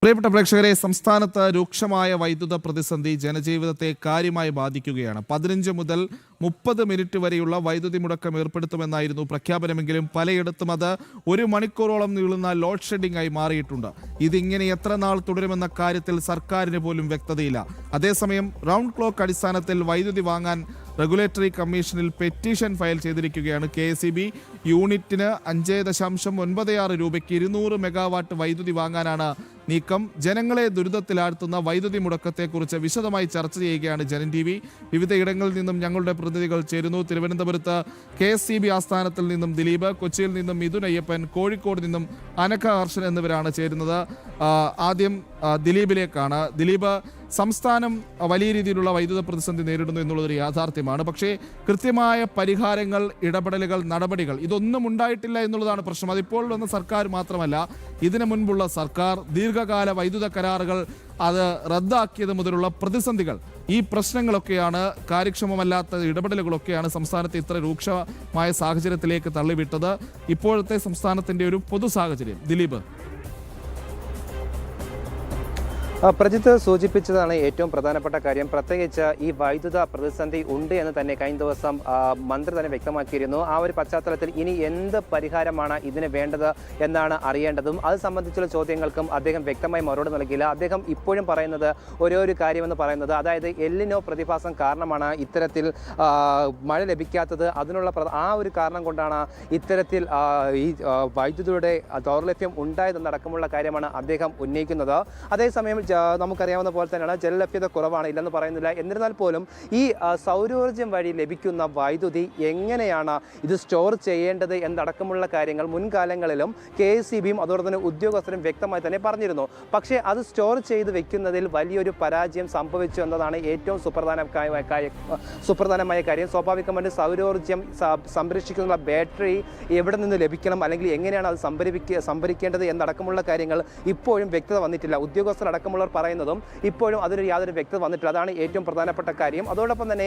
പ്രിയപ്പെട്ട പ്രേക്ഷകരെ, സംസ്ഥാനത്ത് രൂക്ഷമായ വൈദ്യുത പ്രതിസന്ധി ജനജീവിതത്തെ കാര്യമായി ബാധിക്കുകയാണ്. 15 മുതൽ 30 മിനിറ്റ് വരെയുള്ള വൈദ്യുതി മുടക്കം ഏർപ്പെടുത്തുമെന്നായിരുന്നു പ്രഖ്യാപനമെങ്കിലും പലയിടത്തും അത് 1 മണിക്കൂറോളം നീളുന്ന ലോഡ് ഷെഡിംഗ് ആയി മാറിയിട്ടുണ്ട്. ഇതിങ്ങനെ എത്ര നാൾ തുടരുമെന്ന കാര്യത്തിൽ സർക്കാരിന് പോലും വ്യക്തതയില്ല. അതേസമയം റൗണ്ട് ക്ലോക്ക് അടിസ്ഥാനത്തിൽ വൈദ്യുതി വാങ്ങാൻ റെഗുലേറ്ററി കമ്മീഷനിൽ പെറ്റീഷൻ ഫയൽ ചെയ്തിരിക്കുകയാണ്. KSEB യൂണിറ്റിന് 5.96 രൂപയ്ക്ക് 200 മെഗാവാട്ട് വൈദ്യുതി വാങ്ങാനാണ് നീക്കം. ജനങ്ങളെ ദുരിതത്തിലാഴ്ത്തുന്ന വൈദ്യുതി മുടക്കത്തെക്കുറിച്ച് വിശദമായി ചർച്ച ചെയ്യുകയാണ് ജനൻ TV. വിവിധ ഇടങ്ങളിൽ നിന്നും ഞങ്ങളുടെ പ്രതിനിധികൾ ചേരുന്നു. തിരുവനന്തപുരത്ത് KSEB ആസ്ഥാനത്തിൽ നിന്നും ദിലീപ്, കൊച്ചിയിൽ നിന്നും മിഥുൻ അയ്യപ്പൻ, കോഴിക്കോട് നിന്നും അനഘ ഹർഷൻ എന്നിവരാണ് ചേരുന്നത്. ആദ്യം ദിലീപിലേക്കാണ്. ദിലീപ്, സംസ്ഥാനം വലിയ രീതിയിലുള്ള വൈദ്യുത പ്രതിസന്ധി നേരിടുന്നു എന്നുള്ളതൊരു യാഥാർത്ഥ്യമാണ്. പക്ഷേ കൃത്യമായ പരിഹാരങ്ങൾ, ഇടപെടലുകൾ, നടപടികൾ ഇതൊന്നും ഉണ്ടായിട്ടില്ല എന്നുള്ളതാണ് പ്രശ്നം. അതിപ്പോൾ വന്ന സർക്കാർ മാത്രമല്ല, ഇതിനു മുൻപുള്ള സർക്കാർ ദീർഘകാല വൈദ്യുത കരാറുകൾ അത് റദ്ദാക്കിയത് മുതലുള്ള പ്രതിസന്ധികൾ, ഈ പ്രശ്നങ്ങളൊക്കെയാണ്, കാര്യക്ഷമമല്ലാത്ത ഇടപെടലുകളൊക്കെയാണ് സംസ്ഥാനത്തെ ഇത്ര രൂക്ഷമായ സാഹചര്യത്തിലേക്ക് തള്ളിവിട്ടത്. ഇപ്പോഴത്തെ സംസ്ഥാനത്തിന്റെ ഒരു പൊതു സാഹചര്യം ദിലീപ്. പ്രജിത്ത് സൂചിപ്പിച്ചതാണ് ഏറ്റവും പ്രധാനപ്പെട്ട കാര്യം. പ്രത്യേകിച്ച് ഈ വൈദ്യുത പ്രതിസന്ധി ഉണ്ട് എന്ന് തന്നെ കഴിഞ്ഞ ദിവസം മന്ത്രി തന്നെ വ്യക്തമാക്കിയിരുന്നു. ആ ഒരു പശ്ചാത്തലത്തിൽ ഇനി എന്ത് പരിഹാരമാണ് ഇതിന് വേണ്ടത് എന്നാണ് അറിയേണ്ടതും. അത് സംബന്ധിച്ചുള്ള ചോദ്യങ്ങൾക്കും അദ്ദേഹം വ്യക്തമായി മറുപടി നൽകിയില്ല. അദ്ദേഹം ഇപ്പോഴും പറയുന്നത് ഒരേ ഒരു കാര്യമെന്ന് പറയുന്നത്, അതായത് എല്ലിനോ പ്രതിഭാസം കാരണമാണ് ഇത്തരത്തിൽ മഴ ലഭിക്കാത്തത്. അതിനുള്ള ആ ഒരു കാരണം കൊണ്ടാണ് ഇത്തരത്തിൽ ഈ വൈദ്യുതിയുടെ ദൗർലഭ്യം ഉണ്ടായതെന്നടക്കമുള്ള കാര്യമാണ് അദ്ദേഹം ഉന്നയിക്കുന്നത്. അതേസമയം നമുക്കറിയാവുന്ന പോലെ തന്നെയാണ് ജലലഭ്യത കുറവാണ്, ഇല്ലെന്ന് പറയുന്നില്ല. എന്നിരുന്നാൽ പോലും ഈ സൗരോർജ്ജം വഴി ലഭിക്കുന്ന വൈദ്യുതി എങ്ങനെയാണ് ഇത് സ്റ്റോർ ചെയ്യേണ്ടത് എന്നടക്കമുള്ള കാര്യങ്ങൾ മുൻകാലങ്ങളിലും KSEBയും അതോടൊപ്പം തന്നെ ഉദ്യോഗസ്ഥരും വ്യക്തമായി തന്നെ പറഞ്ഞിരുന്നു. പക്ഷേ അത് സ്റ്റോർ ചെയ്ത് വെക്കുന്നതിൽ വലിയൊരു പരാജയം സംഭവിച്ചു എന്നതാണ് ഏറ്റവും സുപ്രധാനമായ കാര്യം. സ്വാഭാവികമായിട്ട് സൗരോർജ്ജം സംരക്ഷിക്കുന്ന ബാറ്ററി എവിടെ നിന്ന് ലഭിക്കണം, അല്ലെങ്കിൽ എങ്ങനെയാണ് അത് സംഭരിക്കേണ്ടത് എന്നടക്കമുള്ള കാര്യങ്ങൾ ഇപ്പോഴും വ്യക്തത വന്നിട്ടില്ല. ഉദ്യോഗസ്ഥരടക്കമുള്ളവർ പറയുന്നതും ഇപ്പോഴും അതിന് യാതൊരു വ്യക്തത വന്നിട്ടില്ല. അതാണ് ഏറ്റവും പ്രധാനപ്പെട്ട കാര്യം. അതോടൊപ്പം തന്നെ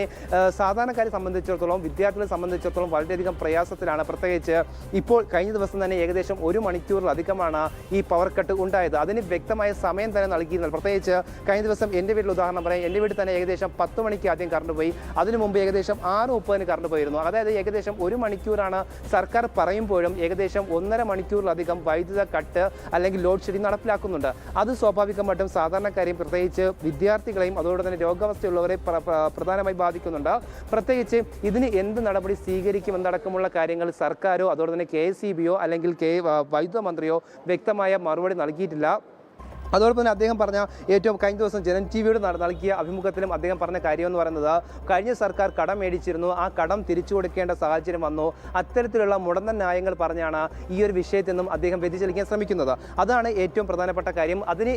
സാധാരണക്കാരെ സംബന്ധിച്ചിടത്തോളം, വിദ്യാർത്ഥികളെ സംബന്ധിച്ചിടത്തോളം വളരെയധികം പ്രയാസത്തിലാണ്. പ്രത്യേകിച്ച് ഇപ്പോൾ കഴിഞ്ഞ ദിവസം തന്നെ ഏകദേശം 1 മണിക്കൂറിലധികമാണ് ഈ പവർ കട്ട് ഉണ്ടായത്. അതിന് വ്യക്തമായ സമയം തന്നെ നൽകിയിരുന്നത്. പ്രത്യേകിച്ച് കഴിഞ്ഞ ദിവസം എൻ്റെ വീട്ടിൽ ഉദാഹരണം പറയാം. എൻ്റെ വീട്ടിൽ തന്നെ ഏകദേശം 10 മണിക്ക് ആദ്യം കറണ്ട് പോയി. അതിനു മുമ്പ് ഏകദേശം 6:30 കറണ്ട് പോയിരുന്നു. അതായത് ഏകദേശം 1 മണിക്കൂറാണ് സർക്കാർ പറയുമ്പോഴും ഏകദേശം 1.5 മണിക്കൂറിലധികം വൈദ്യുത കട്ട് അല്ലെങ്കിൽ ലോഡ് ഷെഡിംഗ് നടപ്പിലാക്കുന്നുണ്ട്. അത് സ്വാഭാവികമായിട്ടും സാധാരണക്കാരെയും പ്രത്യേകിച്ച് വിദ്യാർത്ഥികളെയും അതോടെ തന്നെ രോഗാവസ്ഥയുള്ളവരെ പ്രധാനമായി ബാധിക്കുന്നുണ്ട്. പ്രത്യേകിച്ച് ഇതിന് എന്ത് നടപടി സ്വീകരിക്കുമെന്നടക്കമുള്ള കാര്യങ്ങൾ സർക്കാരോ അതോടെ തന്നെ KSEBയോ അല്ലെങ്കിൽ വൈദ്യുത മന്ത്രിയോ വ്യക്തമായ മറുപടി നൽകിയിട്ടില്ല. അതോടൊപ്പം തന്നെ അദ്ദേഹം പറഞ്ഞ ഏറ്റവും കഴിഞ്ഞ ദിവസം ജനൻ TVയോട് നൽകിയ അഭിമുഖത്തിലും അദ്ദേഹം പറഞ്ഞ കാര്യം എന്ന് പറയുന്നത്, കഴിഞ്ഞ സർക്കാർ കടം മേടിച്ചിരുന്നു, ആ കടം തിരിച്ചു കൊടുക്കേണ്ട സാഹചര്യം വന്നു. അത്തരത്തിലുള്ള മുടന്തൻ ന്യായങ്ങൾ പറഞ്ഞാണ് ഈ ഒരു വിഷയത്തിൽ നിന്നും അദ്ദേഹം വ്യതിചലിക്കാൻ ശ്രമിക്കുന്നത്. അതാണ് ഏറ്റവും പ്രധാനപ്പെട്ട കാര്യം. അതിന്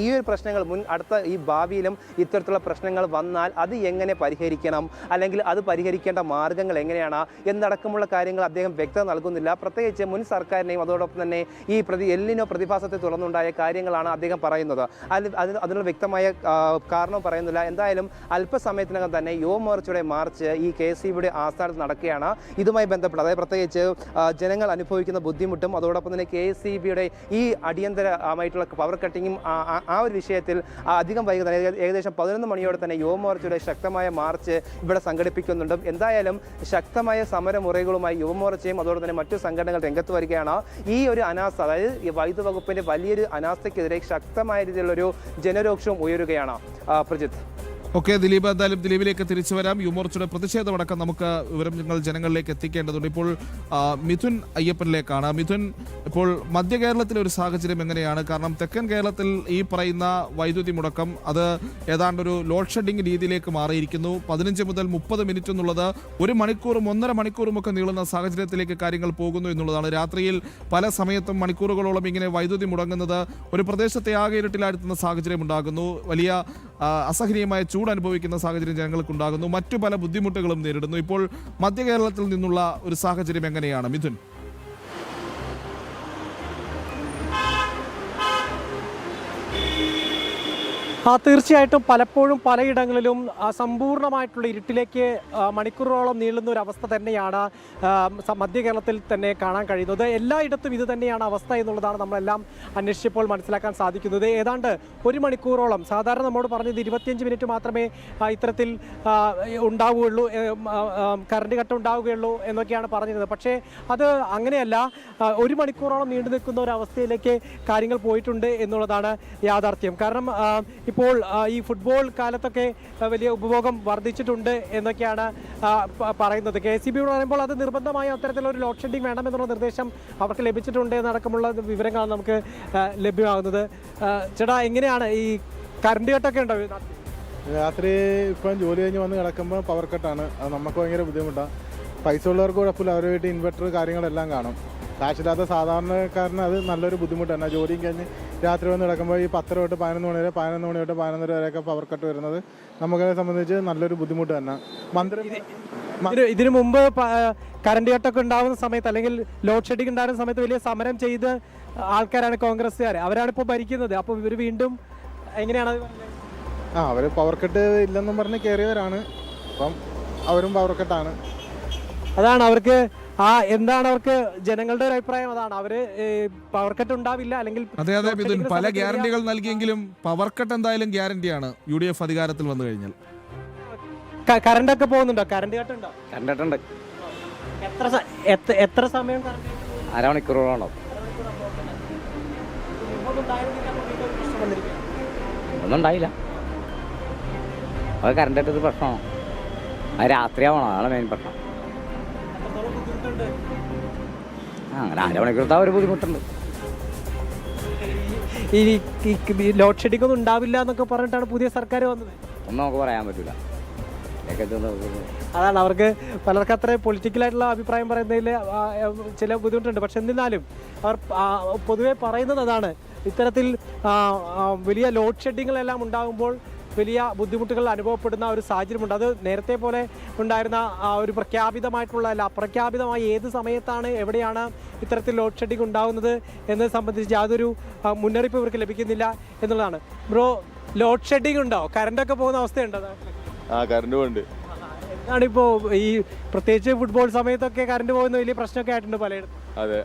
ഈ ഒരു പ്രശ്നങ്ങൾ അടുത്ത ഈ ഭാവിയിലും ഇത്തരത്തിലുള്ള പ്രശ്നങ്ങൾ വന്നാൽ അത് എങ്ങനെ പരിഹരിക്കണം, അല്ലെങ്കിൽ അത് പരിഹരിക്കേണ്ട മാർഗങ്ങൾ എങ്ങനെയാണ് എന്നടക്കമുള്ള കാര്യങ്ങൾ അദ്ദേഹം വ്യക്തത നൽകുന്നില്ല. പ്രത്യേകിച്ച് മുൻ സർക്കാരിനെയും അതോടൊപ്പം തന്നെ ഈ എല്ലിനോ പ്രതിഭാസത്തെ തുടർന്നുണ്ടായ കാര്യങ്ങളാണ് അദ്ദേഹം പറയുന്നത്. അതിനുള്ള വ്യക്തമായ കാരണം പറയുന്നില്ല. എന്തായാലും അല്പസമയത്തിനകം തന്നെ യുവമോർച്ചയുടെ മാർച്ച് ഈ KSEBയുടെ ആസ്ഥാനത്ത് നടക്കുകയാണ്. ഇതുമായി ബന്ധപ്പെട്ട് അതായത് പ്രത്യേകിച്ച് ജനങ്ങൾ അനുഭവിക്കുന്ന ബുദ്ധിമുട്ടും അതോടൊപ്പം തന്നെ KSEBയുടെ ഈ അടിയന്തരമായിട്ടുള്ള പവർ കട്ടിങ്ങും ആ ഒരു വിഷയത്തിൽ അധികം വൈകുന്ന ഏകദേശം 11 മണിയോടെ തന്നെ യുവമോർച്ചയുടെ ശക്തമായ മാർച്ച് ഇവിടെ സംഘടിപ്പിക്കുന്നുണ്ട്. എന്തായാലും ശക്തമായ സമരമുറകളുമായി യുവമോർച്ചയും അതോടൊപ്പം തന്നെ മറ്റു സംഘടനകൾ രംഗത്ത് വരികയാണ്. ഈ ഒരു അനാസ്ഥ, അതായത് ഈ വൈദ്യുത വകുപ്പിന്റെ വലിയൊരു അനാസ്ഥയ്ക്കെതിരെ ശക്തമായ രീതിയിലുള്ളൊരു ജനരോക്ഷവും ഉയരുകയാണ്. പ്രജിത്ത്. ഓക്കെ ദിലീപ്, എന്തായാലും ദിലീപിലേക്ക് തിരിച്ചു വരാം. യുവമോർച്ചയുടെ പ്രതിഷേധമടക്കം നമുക്ക് വിവരങ്ങൾ ജനങ്ങളിലേക്ക് എത്തിക്കേണ്ടതുണ്ട്. ഇപ്പോൾ മിഥുൻ അയ്യപ്പനിലേക്കാണ്. മിഥുൻ, ഇപ്പോൾ മധ്യ കേരളത്തിലെ ഒരു സാഹചര്യം എങ്ങനെയാണ്? കാരണം തെക്കൻ കേരളത്തിൽ ഈ പറയുന്ന വൈദ്യുതി മുടക്കം അത് ഏതാണ്ടൊരു ലോഡ് ഷെഡിംഗ് രീതിയിലേക്ക് മാറിയിരിക്കുന്നു. 15 മുതൽ 30 മിനിറ്റ് എന്നുള്ളത് 1 മണിക്കൂറും 1.5 മണിക്കൂറും ഒക്കെ നീളുന്ന സാഹചര്യത്തിലേക്ക് കാര്യങ്ങൾ പോകുന്നു എന്നുള്ളതാണ്. രാത്രിയിൽ പല സമയത്തും മണിക്കൂറുകളോളം ഇങ്ങനെ വൈദ്യുതി മുടങ്ങുന്നത് ഒരു പ്രദേശത്തെ ആകെ ഇരുട്ടിലാഴ്ത്തുന്ന സാഹചര്യം ഉണ്ടാകുന്നു. വലിയ അസഹനീയമായ ചൂട് അനുഭവിക്കുന്ന സാഹചര്യം ജനങ്ങൾക്കുണ്ടാകുന്നു. മറ്റു പല ബുദ്ധിമുട്ടുകളും നേരിടുന്നു. ഇപ്പോൾ മധ്യ കേരളത്തിൽ നിന്നുള്ള ഒരു സാഹചര്യം എങ്ങനെയാണ് മിഥുൻ? തീർച്ചയായിട്ടും പലപ്പോഴും പലയിടങ്ങളിലും സമ്പൂർണ്ണമായിട്ടുള്ള ഇരുട്ടിലേക്ക് മണിക്കൂറുകളോളം നീളുന്ന ഒരു അവസ്ഥ തന്നെയാണ് മധ്യ കേരളത്തിൽ തന്നെ കാണാൻ കഴിയുന്നത്. എല്ലായിടത്തും ഇത് തന്നെയാണ് അവസ്ഥ എന്നുള്ളതാണ് നമ്മളെല്ലാം അന്വേഷിച്ചപ്പോൾ മനസ്സിലാക്കാൻ സാധിക്കുന്നത്. ഏതാണ്ട് 1 മണിക്കൂറോളം, സാധാരണ നമ്മോട് പറഞ്ഞത് 25 മിനിറ്റ് മാത്രമേ ഇത്തരത്തിൽ ഉണ്ടാവുകയുള്ളൂ, കറണ്ട് കട്ട് ഉണ്ടാവുകയുള്ളൂ എന്നൊക്കെയാണ് പറഞ്ഞിരുന്നത്. പക്ഷേ അത് അങ്ങനെയല്ല, 1 മണിക്കൂറോളം നീണ്ടു നിൽക്കുന്ന ഒരു അവസ്ഥയിലേക്ക് കാര്യങ്ങൾ പോയിട്ടുണ്ട് എന്നുള്ളതാണ് യാഥാർത്ഥ്യം. കാരണം ഇപ്പോൾ ഈ ഫുട്ബോൾ കാലത്തൊക്കെ വലിയ ഉപഭോഗം വർദ്ധിച്ചിട്ടുണ്ട് എന്നൊക്കെയാണ് പറയുന്നത്. KCB പറയുമ്പോൾ അത് നിർബന്ധമായും അത്തരത്തിലൊരു ലോഡ് ഷെഡിങ് വേണമെന്നുള്ള നിർദ്ദേശം അവർക്ക് ലഭിച്ചിട്ടുണ്ട് എന്നടക്കമുള്ള വിവരങ്ങളാണ് നമുക്ക് ലഭ്യമാകുന്നത്. ചേട്ടാ, എങ്ങനെയാണ് ഈ കറണ്ട് കട്ടൊക്കെ ഉണ്ടോ രാത്രി? ഇപ്പം ജോലി കഴിഞ്ഞ് വന്ന് കിടക്കുമ്പോൾ പവർ കട്ടാണ്. അത് നമുക്ക് ഭയങ്കര ബുദ്ധിമുട്ടാണ്. പൈസ ഉള്ളവർക്ക് കുഴപ്പമില്ല, അവരുടെ വീട്ടിൽ ഇൻവെർട്ടർ കാര്യങ്ങളെല്ലാം കാണും. കാശില്ലാത്ത സാധാരണക്കാരന് അത് നല്ലൊരു ബുദ്ധിമുട്ടാണ്. ജോലിയും കഴിഞ്ഞ് രാത്രി വന്ന് കിടക്കുമ്പോൾ ഈ 10 തൊട്ട് 11 മണി വരെ, 11 മണി തൊട്ട് 11:30 വരെയൊക്കെ പവർ കട്ട് വരുന്നത് നമുക്കതിനെ സംബന്ധിച്ച് നല്ലൊരു ബുദ്ധിമുട്ട് തന്നെ. ഇതിനു മുമ്പ് കറണ്ട് കട്ടൊക്കെ ഉണ്ടാകുന്ന സമയത്ത്, അല്ലെങ്കിൽ ലോഡ് ഷെഡിങ് ഉണ്ടാകുന്ന സമയത്ത് വലിയ സമരം ചെയ്ത് ആൾക്കാരാണ് കോൺഗ്രസ്സുകാർ. അവരാണ് ഇപ്പോൾ ഭരിക്കുന്നത്. അപ്പോൾ ഇവർ വീണ്ടും എങ്ങനെയാണ് അവർ പവർ കട്ട് ഇല്ലെന്നും പറഞ്ഞ് കയറിയവരാണ്. അപ്പം അവരും പവർ കട്ടാണ്. അതാണ് അവർക്ക് എന്താണ് അവർക്ക് ജനങ്ങളുടെ ഒരു അഭിപ്രായം? അതാണ് അവര് പവർ കട്ട് ഉണ്ടാവില്ല, അല്ലെങ്കിൽ അതെ മിഥുൻ, പല ഗ്യാരണ്ടികൾ നൽകിയെങ്കിലും പവർ കട്ട് എന്തായാലും ഗ്യാരണ്ടിയാണ് UDF അധികാരത്തിൽ വന്നു കഴിഞ്ഞാൽ. കറണ്ട് ഒക്കെ പോകുന്നുണ്ടോ? കറണ്ട് കട്ട് ഉണ്ടോ? കറണ്ട് കട്ടുണ്ട്. എത്ര സമയം? അരമണിക്കൂറോളാണോ? ഒന്നും ഉണ്ടായില്ല. അത് കറണ്ട് കട്ടത് പ്രശ്നമാണോ? അത് രാത്രിയാവണോ? അതാണ് മെയിൻ പ്രശ്നം. അങ്ങനെ അരമണിക്കൂറത്തെ ഒരു ബുദ്ധിമുട്ടുണ്ട്. ഈ ലോഡ് ഷെഡിംഗ് ഒന്നും ഉണ്ടാവില്ല എന്നൊക്കെ പറഞ്ഞിട്ടാണ് പുതിയ സർക്കാർ വന്നത്. ഒന്നും നമുക്ക് പറയാൻ പറ്റില്ല. അതാണ് അവർക്ക് പലർക്കും അത്ര പൊളിറ്റിക്കലായിട്ടുള്ള അഭിപ്രായം പറയുന്നതിൽ ചില ബുദ്ധിമുട്ടുണ്ട്. പക്ഷെ എന്നിരുന്നാലും അവർ പൊതുവെ പറയുന്നത് അതാണ്, ഇത്തരത്തിൽ വലിയ ലോഡ് ഷെഡിങ്ങുകളെല്ലാം ഉണ്ടാകുമ്പോൾ വലിയ ബുദ്ധിമുട്ടുകൾ അനുഭവപ്പെടുന്ന ഒരു സാഹചര്യമുണ്ട്. അത് നേരത്തെ പോലെ ഉണ്ടായിരുന്ന ഒരു പ്രഖ്യാപിതമായിട്ടുള്ള അല്ല, അപ്രഖ്യാപിതമായ ഏത് സമയത്താണ് എവിടെയാണ് ഇത്തരത്തിൽ ലോഡ് ഷെഡിങ് ഉണ്ടാകുന്നത് എന്നത് സംബന്ധിച്ച് യാതൊരു മുന്നറിയിപ്പ് ഇവർക്ക് ലഭിക്കുന്നില്ല എന്നുള്ളതാണ്. ബ്രോ, ലോഡ് ഷെഡിങ് ഉണ്ടോ? കറണ്ടൊക്കെ പോകുന്ന അവസ്ഥയുണ്ടോ? കറണ്ട് പോകുന്നുണ്ട്. എന്താണിപ്പോൾ ഈ പ്രത്യേകിച്ച് ഫുട്ബോൾ സമയത്തൊക്കെ കറണ്ട് പോകുന്ന വലിയ പ്രശ്നമൊക്കെ ആയിട്ടുണ്ട് പലയിടത്തും. അതെ,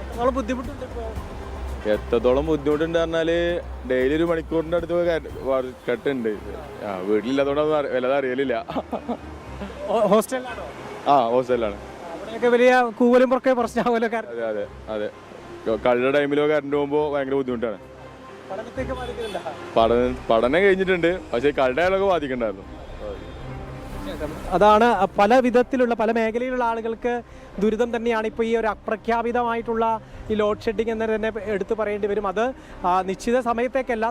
എത്രത്തോളം ബുദ്ധിമുട്ടുണ്ട് ഇപ്പോൾ? എത്രത്തോളം ബുദ്ധിമുട്ടുണ്ട് പറഞ്ഞാല് ഡെയിലി 1 മണിക്കൂറിന്റെ അടുത്ത് കട്ടുണ്ട്. വീട്ടിലില്ലാത്തതുകൊണ്ട് വല്ലതും അറിയലില്ല. ഹോസ്റ്റലിലാണോ? ഹോസ്റ്റലിലാണ്. അവിടെയൊക്കെ വലിയ കൂവലും പുറക്കെ പ്രശ്നമാകുമല്ലോ. അതെ അതെ അതെ. കളുടെ ടൈമിലോ കറണ്ട് പോകുമ്പോൾ ഭയങ്കര ബുദ്ധിമുട്ടാണ്. പഠനം കഴിഞ്ഞിട്ടുണ്ട്, പക്ഷേ കളുടെ ആളൊക്കെ ബാധിക്കണ്ടായിരുന്നു. അതാണ് പല വിധത്തിലുള്ള പല മേഖലയിലുള്ള ആളുകൾക്ക് ദുരിതം തന്നെയാണ് ഇപ്പോൾ ഈ ഒരു അപ്രഖ്യാപിതമായിട്ടുള്ള ഈ ലോഡ് ഷെഡിങ് എന്ന് തന്നെ എടുത്തു പറയേണ്ടി വരും. അത് നിശ്ചിത സമയത്തേക്കല്ല,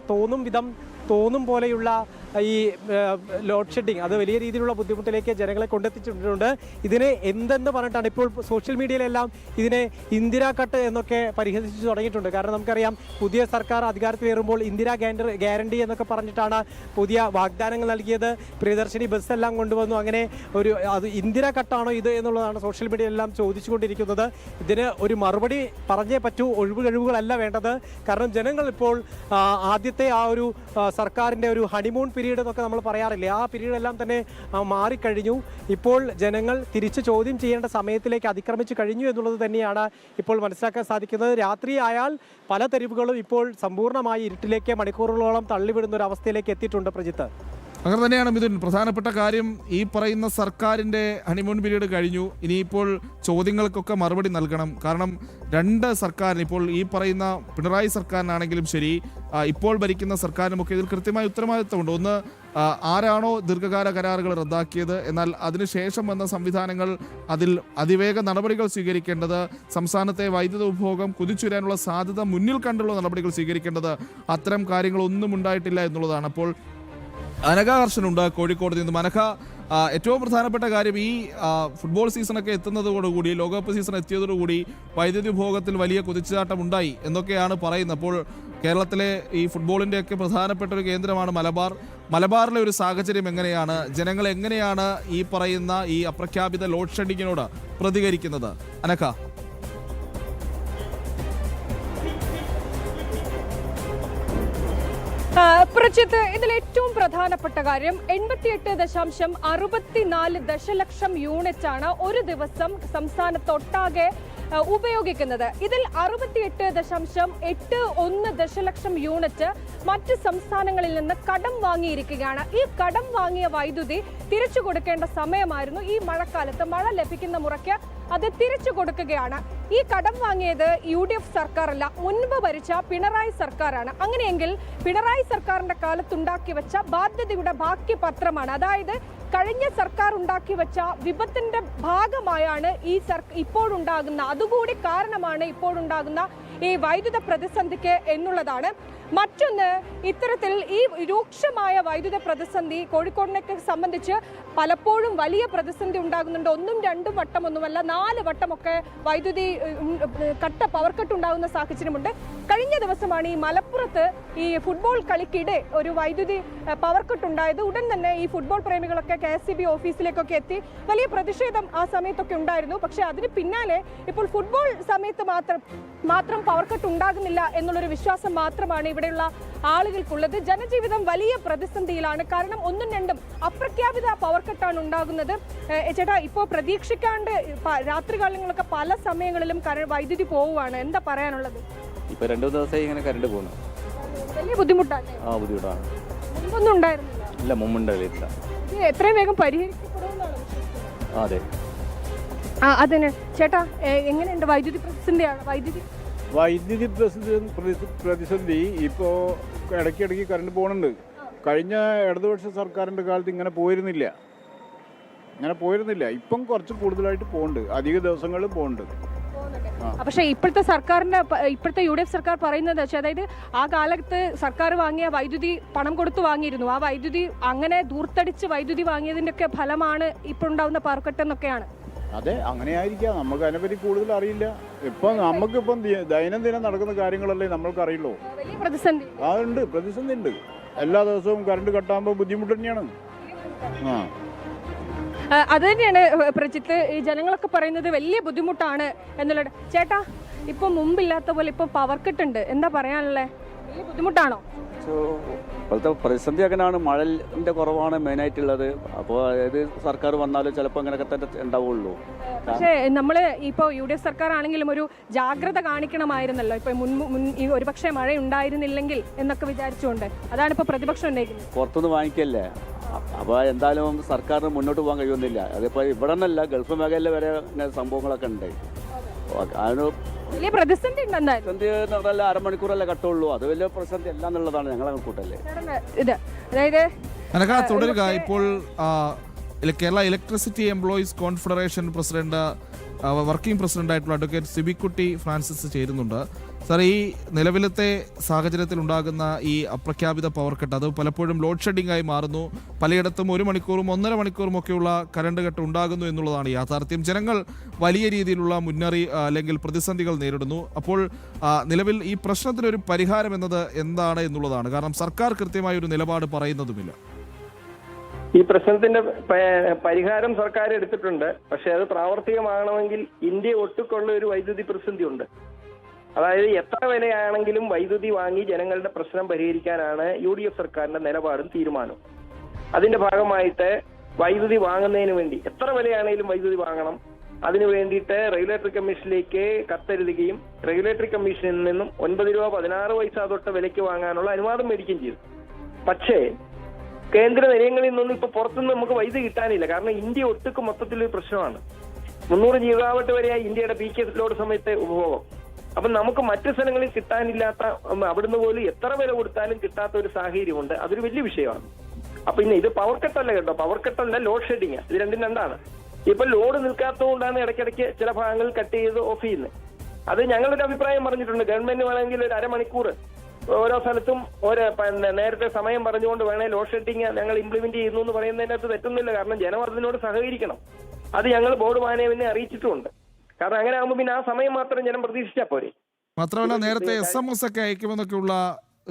തോന്നും പോലെയുള്ള ഈ ലോഡ് ഷെഡിങ് അത് വലിയ രീതിയിലുള്ള ബുദ്ധിമുട്ടിലേക്ക് ജനങ്ങളെ കൊണ്ടെത്തിച്ചിട്ടുണ്ട്. ഇതിനെ എന്തെന്ന് പറഞ്ഞിട്ടാണ് ഇപ്പോൾ സോഷ്യൽ മീഡിയയിലെല്ലാം ഇതിനെ ഇന്ദിരാ കട്ട് എന്നൊക്കെ പരിഹസിച്ച് തുടങ്ങിയിട്ടുണ്ട്. കാരണം നമുക്കറിയാം, പുതിയ സർക്കാർ അധികാരത്തിലേറുമ്പോൾ ഇന്ദിരാ ഗ്യാരണ്ടി എന്നൊക്കെ പറഞ്ഞിട്ടാണ് പുതിയ വാഗ്ദാനങ്ങൾ നൽകിയത്. പ്രിയദർശിനി ബസ്സെല്ലാം കൊണ്ടുവന്നു. അങ്ങനെ അത് ഇന്ദിരാ കട്ടാണോ ഇത് എന്നുള്ളതാണ് സോഷ്യൽ മീഡിയയിലെല്ലാം ചോദിച്ചുകൊണ്ടിരിക്കുന്നത്. ഇതിന് ഒരു മറുപടി പറഞ്ഞേ പറ്റൂ. ഒഴിവുകളല്ല വേണ്ടത്. കാരണം ജനങ്ങൾ ഇപ്പോൾ ആദ്യത്തെ ആ ഒരു സർക്കാരിൻ്റെ ഒരു ഹണിമൂൺ പീരീഡ് എന്നൊക്കെ നമ്മൾ പറയാറില്ലേ, ആ പീരീഡ് എല്ലാം തന്നെ മാറിക്കഴിഞ്ഞു. ഇപ്പോൾ ജനങ്ങൾ തിരിച്ച് ചോദ്യം ചെയ്യേണ്ട സമയത്തിലേക്ക് അതിക്രമിച്ചു കഴിഞ്ഞു എന്നുള്ളത് തന്നെയാണ് ഇപ്പോൾ മനസ്സിലാക്കാൻ സാധിക്കുന്നത്. രാത്രിയായാൽ പല തെരുവുകളും ഇപ്പോൾ സമ്പൂർണ്ണമായി ഇരുട്ടിലേക്ക് മണിക്കൂറുകളോളം തള്ളിവിടുന്ന ഒരു അവസ്ഥയിലേക്ക് എത്തിയിട്ടുണ്ട്. പ്രജിത്ത്, അങ്ങനെ തന്നെയാണ് മിഥുൻ. പ്രധാനപ്പെട്ട കാര്യം, ഈ പറയുന്ന സർക്കാരിൻ്റെ ഹണിമൂൺ പീരീഡ് കഴിഞ്ഞു. ഇനിയിപ്പോൾ ചോദ്യങ്ങൾക്കൊക്കെ മറുപടി നൽകണം. കാരണം രണ്ട് സർക്കാരിന്, ഇപ്പോൾ ഈ പറയുന്ന പിണറായി സർക്കാരിനാണെങ്കിലും ശരി, ഇപ്പോൾ ഭരിക്കുന്ന സർക്കാരിനുമൊക്കെ ഇതിൽ കൃത്യമായ ഉത്തരവാദിത്തമുണ്ട്. ഒന്ന്, ആരാണോ ദീർഘകാല കരാറുകൾ റദ്ദാക്കിയത്, എന്നാൽ അതിനുശേഷം വന്ന സംവിധാനങ്ങൾ അതിൽ അതിവേഗ നടപടികൾ സ്വീകരിക്കേണ്ടത്, സംസ്ഥാനത്തെ വൈദ്യുത ഉപഭോഗം കുതിച്ചുയരാനുള്ള സാധ്യത മുന്നിൽ കണ്ടുള്ള നടപടികൾ സ്വീകരിക്കേണ്ടത്, അത്തരം കാര്യങ്ങളൊന്നും ഉണ്ടായിട്ടില്ല എന്നുള്ളതാണ്. അപ്പോൾ അനഘ കർഷനുണ്ട് കോഴിക്കോട് നിന്നും. അനഘ, ഏറ്റവും പ്രധാനപ്പെട്ട കാര്യം, ഈ ഫുട്ബോൾ സീസണൊക്കെ എത്തുന്നതോടുകൂടി, ലോകകപ്പ് സീസൺ എത്തിയതോടുകൂടി വൈദ്യുതി ഉപഭോഗത്തിൽ വലിയ കുതിച്ചുചാട്ടം ഉണ്ടായി എന്നൊക്കെയാണ് പറയുന്നത്. അപ്പോൾ കേരളത്തിലെ ഈ ഫുട്ബോളിൻ്റെയൊക്കെ പ്രധാനപ്പെട്ട ഒരു കേന്ദ്രമാണ് മലബാറിലെ ഒരു സാഹചര്യം എങ്ങനെയാണ്? ജനങ്ങൾ എങ്ങനെയാണ് ഈ പറയുന്ന ഈ അപ്രഖ്യാപിത ലോഡ് ഷെഡിങ്ങിനോട് പ്രതികരിക്കുന്നത്? അനഘ. പ്രജിത്ത്, ഇതിൽ ഏറ്റവും പ്രധാനപ്പെട്ട കാര്യം 88.64 ദശലക്ഷം യൂണിറ്റാണ് ഒരു ദിവസം സംസ്ഥാനത്തൊട്ടാകെ ഉപയോഗിക്കുന്നത്. ഇതിൽ 68.81 ദശലക്ഷം യൂണിറ്റ് മറ്റ് സംസ്ഥാനങ്ങളിൽ നിന്ന് കടം വാങ്ങിയിരിക്കുകയാണ്. ഈ കടം വാങ്ങിയ വൈദ്യുതി തിരിച്ചു കൊടുക്കേണ്ട സമയമായിരുന്നു. ഈ മഴക്കാലത്ത് മഴ ലഭിക്കുന്ന മുറയ്ക്ക് അത് തിരിച്ചു കൊടുക്കുകയാണ്. ഈ കടം വാങ്ങിയത് UDF സർക്കാരല്ല, മുൻപ് ഭരിച്ച പിണറായി സർക്കാരാണ്. അങ്ങനെയെങ്കിൽ പിണറായി സർക്കാരിന്റെ കാലത്തുണ്ടാക്കി വെച്ച ബാധ്യതയുടെ ബാക്കി പത്രമാണ്. അതായത് കഴിഞ്ഞ സർക്കാർ ഉണ്ടാക്കി വെച്ച വിപത്തിന്റെ ഭാഗമായാണ് ഇപ്പോഴുണ്ടാകുന്ന, അതുകൂടി കാരണമാണ് ഇപ്പോഴുണ്ടാകുന്ന ഈ വൈദ്യുത പ്രതിസന്ധിക്ക് എന്നുള്ളതാണ്. മറ്റൊന്ന്, ഇത്തരത്തിൽ ഈ രൂക്ഷമായ വൈദ്യുത പ്രതിസന്ധി കോഴിക്കോടിനെ സംബന്ധിച്ച് പലപ്പോഴും വലിയ പ്രതിസന്ധി ഉണ്ടാകുന്നുണ്ട്. 1ഉം 2ഉം വട്ടമൊന്നുമല്ല, 4 വട്ടമൊക്കെ വൈദ്യുതി പവർ കട്ട് ഉണ്ടാകുന്ന സാഹചര്യമുണ്ട്. കഴിഞ്ഞ ദിവസമാണ് ഈ മലപ്പുറത്ത് ഈ ഫുട്ബോൾ കളിക്കിടെ ഒരു വൈദ്യുതി പവർ കട്ട് ഉണ്ടായത്. ഉടൻ തന്നെ ഈ ഫുട്ബോൾ പ്രേമികളൊക്കെ KSEB ഓഫീസിലേക്കൊക്കെ എത്തി വലിയ പ്രതിഷേധം ആ സമയത്തൊക്കെ ഉണ്ടായിരുന്നു. പക്ഷെ അതിന് പിന്നാലെ ഇപ്പോൾ ഫുട്ബോൾ സമയത്ത് മാത്രം പവർ കട്ട് ഉണ്ടാകുന്നില്ല എന്നുള്ളൊരു വിശ്വാസം മാത്രമാണ് ഇവിടെയുള്ള ആളുകൾക്കുള്ളത്. ജനജീവിതം വലിയ പ്രതിസന്ധിയിലാണ്. കാരണം 1ഉം 2ഉം അപ്രഖ്യാപിത പവർ കട്ടാണ് ഉണ്ടാകുന്നത്. ചേട്ടാ, ഇപ്പോൾ പ്രതീക്ഷിക്കാണ്ട് രാത്രികാലങ്ങളൊക്കെ പല സമയങ്ങളിലും വൈദ്യുതി പോവുകയാണ്. എന്താ പറയാനുള്ളത്? ഇപ്പൊ 2 ദിവസമായി ഇങ്ങനെ കറണ്ട് പോകുന്നു. വലിയ ബുദ്ധിമുട്ടാണ്. ബുദ്ധിമുട്ടാണ്. മുമ്പൊന്നും ഉണ്ടായിരുന്നില്ല. ഇല്ല, മുമ്പുണ്ടാവില്ല. എത്രയും വേഗം പരിഹരിക്കപ്പെടുമെന്നാണ് വിശ്വസിക്കുന്നത്. അതെ. അതിന് ചേട്ടാ, എങ്ങനെയുണ്ട് വൈദ്യുതി പ്രതിസന്ധിയാണ്? വൈദ്യുതി പ്രതിസന്ധി ഇപ്പോൾ ഇടയ്ക്കിടയ്ക്ക് കറണ്ട് പോകുന്നുണ്ട്. കഴിഞ്ഞ ഇടതുപക്ഷ സർക്കാരിൻ്റെ കാലത്ത് ഇങ്ങനെ പോയിരുന്നില്ല. ഇപ്പം കുറച്ച് കൂടുതലായിട്ട് പോകുന്നുണ്ട്, അധിക ദിവസങ്ങളിൽ പോകുന്നുണ്ട്. പക്ഷേ ഇപ്പോഴത്തെ UDF സർക്കാർ പറയുന്നത്, അതായത് ആ കാലത്ത് സർക്കാർ വാങ്ങിയ വൈദ്യുതി പണം കൊടുത്തു വാങ്ങിയിരുന്നു. ആ വൈദ്യുതി അങ്ങനെ ദൂർത്തടിച്ച് വൈദ്യുതി വാങ്ങിയതിന്റെ ഒക്കെ ഫലമാണ് ഇപ്പോൾ ഉണ്ടാവുന്ന പവർ കട്ട് എന്നൊക്കെയാണ്. അതെ, അങ്ങനെ ആയിരിക്കാം. നമുക്ക് അതിനെപ്പറ്റി കൂടുതൽ അറിയില്ല. ഇപ്പം നമുക്കിപ്പം ദൈനംദിനം നടക്കുന്ന കാര്യങ്ങളല്ലേ നമ്മൾക്ക് അറിയുള്ളൂ. വലിയ പ്രതിസന്ധി ഉണ്ട്. എല്ലാ ദിവസവും കറണ്ട് കട്ടാകുമ്പോൾ ബുദ്ധിമുട്ട് തന്നെയാണ്. അത് തന്നെയാണ് പ്രജിത്ത്, ഈ ജനങ്ങളൊക്കെ പറയുന്നത് വലിയ ബുദ്ധിമുട്ടാണ് എന്നുള്ളത്. ചേട്ടാ, ഇപ്പൊ മുമ്പില്ലാത്ത പോലെ ഇപ്പൊ പവർ കട്ട് ഉണ്ട്, എന്താ പറയാനുള്ളത്? വലിയ ബുദ്ധിമുട്ടാണോ? ഇപ്പോഴത്തെ പ്രതിസന്ധി അങ്ങനെയാണ്. മഴന്റെ കുറവാണ് മെയിനായിട്ടുള്ളത്. അപ്പോൾ അതായത് സർക്കാർ വന്നാലും ചിലപ്പോൾ അങ്ങനെയൊക്കെ തന്നെ ഉണ്ടാവുള്ളൂ. പക്ഷേ നമ്മള് ഇപ്പോൾ UDF സർക്കാർ ആണെങ്കിലും ഒരു ജാഗ്രത കാണിക്കണമായിരുന്നല്ലോ. ഇപ്പൊ ഈ ഒരുപക്ഷെ മഴ ഉണ്ടായിരുന്നില്ലെങ്കിൽ എന്നൊക്കെ വിചാരിച്ചുകൊണ്ട് അതാണ് ഇപ്പൊ പ്രതിപക്ഷം ഉന്നയിക്കുന്നത്. പുറത്തുനിന്ന് വാങ്ങിക്കല്ലേ, അപ്പോൾ എന്തായാലും സർക്കാരിന് മുന്നോട്ട് പോകാൻ കഴിയുന്നില്ല. അതിപ്പോൾ ഇവിടെ നിന്നല്ല, ഗൾഫ് മേഖലയിൽ വരെ സംഭവങ്ങളൊക്കെ ഉണ്ട്. അതിന് വലിയ പ്രതിസന്ധി പ്രതിസന്ധി എന്ന് പറഞ്ഞാൽ അരമണിക്കൂറല്ലേ കട്ടുള്ളൂ. അത് വലിയ പ്രതിസന്ധി അല്ല എന്നുള്ളതാണ് ഞങ്ങളെ കൂട്ടല്ലേ. തുടരുക. ഇപ്പോൾ Kerala electricity employees confederation president, working പ്രസിഡന്റായിട്ടുള്ള അഡ്വക്കേറ്റ് സിബിക്കുട്ടി ഫ്രാൻസിസ് ചേരുന്നുണ്ട്. സാർ, ഈ നിലവിലത്തെ സാഹചര്യത്തിൽ ഉണ്ടാകുന്ന ഈ അപ്രഖ്യാപിത പവർ കട്ട് അത് പലപ്പോഴും ലോഡ് ഷെഡിംഗ് ആയി മാറുന്നു. പലയിടത്തും 1 മണിക്കൂറും 1.5 മണിക്കൂറും ഒക്കെയുള്ള കറണ്ട് കട്ട് ഉണ്ടാകുന്നു എന്നുള്ളതാണ് യാഥാർത്ഥ്യം. ജനങ്ങൾ വലിയ രീതിയിലുള്ള അല്ലെങ്കിൽ പ്രതിസന്ധികൾ നേരിടുന്നു. അപ്പോൾ നിലവിൽ ഈ പ്രശ്നത്തിനൊരു പരിഹാരം എന്നത് എന്താണ് എന്നുള്ളതാണ്. കാരണം സർക്കാർ കൃത്യമായ ഒരു നിലപാട് പറയുന്നതുമില്ല. ഈ പ്രശ്നത്തിന്റെ പരിഹാരം സർക്കാർ എടുത്തിട്ടുണ്ട്. പക്ഷെ അത് പ്രാവർത്തികമാകണമെങ്കിൽ ഇന്ത്യ ഒട്ടുക്കുള്ള ഒരു വൈദ്യുതി പ്രതിസന്ധി ഉണ്ട്. അതായത് എത്ര വിലയാണെങ്കിലും വൈദ്യുതി വാങ്ങി ജനങ്ങളുടെ പ്രശ്നം പരിഹരിക്കാനാണ് UDF സർക്കാരിന്റെ നിലപാടും തീരുമാനവും. അതിന്റെ ഭാഗമായിട്ട് വൈദ്യുതി വാങ്ങുന്നതിന് വേണ്ടി എത്ര വിലയാണെങ്കിലും വൈദ്യുതി വാങ്ങണം. അതിനു വേണ്ടിയിട്ട് റെഗുലേറ്ററി കമ്മീഷനിലേക്ക് കത്തെഴുതുകയും റെഗുലേറ്ററി കമ്മീഷനിൽ നിന്നും 9 രൂപ 16 പൈസ തൊട്ട് വിലയ്ക്ക് വാങ്ങാനുള്ള അനുവാദം മേടിക്കുകയും ചെയ്തു. പക്ഷേ കേന്ദ്ര നിലയങ്ങളിൽ നിന്നൊന്നും ഇപ്പൊ പുറത്തുനിന്ന് നമുക്ക് വൈദ്യുതി കിട്ടാനില്ല. കാരണം ഇന്ത്യ ഒട്ടുക്ക് മൊത്തത്തിലൊരു പ്രശ്നമാണ്. 300 ഗിഗാവാട്ട് വരെയായി ഇന്ത്യയുടെ പീക്ക് ലോഡ് സമയത്തെ ഉപഭോഗം. അപ്പൊ നമുക്ക് മറ്റു സ്ഥലങ്ങളിൽ കിട്ടാനില്ലാത്ത, അവിടുന്ന് പോലും എത്ര വില കൊടുത്താലും കിട്ടാത്ത ഒരു സാഹചര്യമുണ്ട്. അതൊരു വലിയ വിഷയമാണ്. അപ്പൊ ഇന്ന് ഇത് പവർ കട്ടല്ല കേട്ടോ, പവർ കട്ടല്ല, ലോഡ് ഷെഡിങ്. ഇത് രണ്ടാണ്. ഇപ്പൊ ലോഡ് നിൽക്കാത്തതുകൊണ്ടാണ് ഇടയ്ക്കിടയ്ക്ക് ചില ഭാഗങ്ങൾ കട്ട് ചെയ്ത് ഓഫ് ചെയ്യുന്നത്. അത് ഞങ്ങളൊരു അഭിപ്രായം പറഞ്ഞിട്ടുണ്ട്. ഗവൺമെന്റ് വേണമെങ്കിൽ ഒരു അരമണിക്കൂർ ഓരോ സ്ഥലത്തും നേരത്തെ സമയം പറഞ്ഞുകൊണ്ട് വേണേൽ ലോഡ് ഷെഡിങ് ഞങ്ങൾ ഇംപ്ലിമെന്റ് ചെയ്യുന്നു എന്ന് പറയുന്നതിനകത്ത് തെറ്റുന്നില്ല. കാരണം ജനവർദ്ധനോട് സഹകരിക്കണം. അത് ഞങ്ങൾ ബോർഡ് മാനേജറിനെ അറിയിച്ചിട്ടുമുണ്ട്. കാരണം അങ്ങനെ ആകുമ്പോൾ പിന്നെ ആ സമയം മാത്രം ജനം പ്രതീക്ഷിച്ചാൽ പോരെ. മാത്രമല്ല, നേരത്തെ SMS ഒക്കെ അയക്കുമെന്നൊക്കെയുള്ള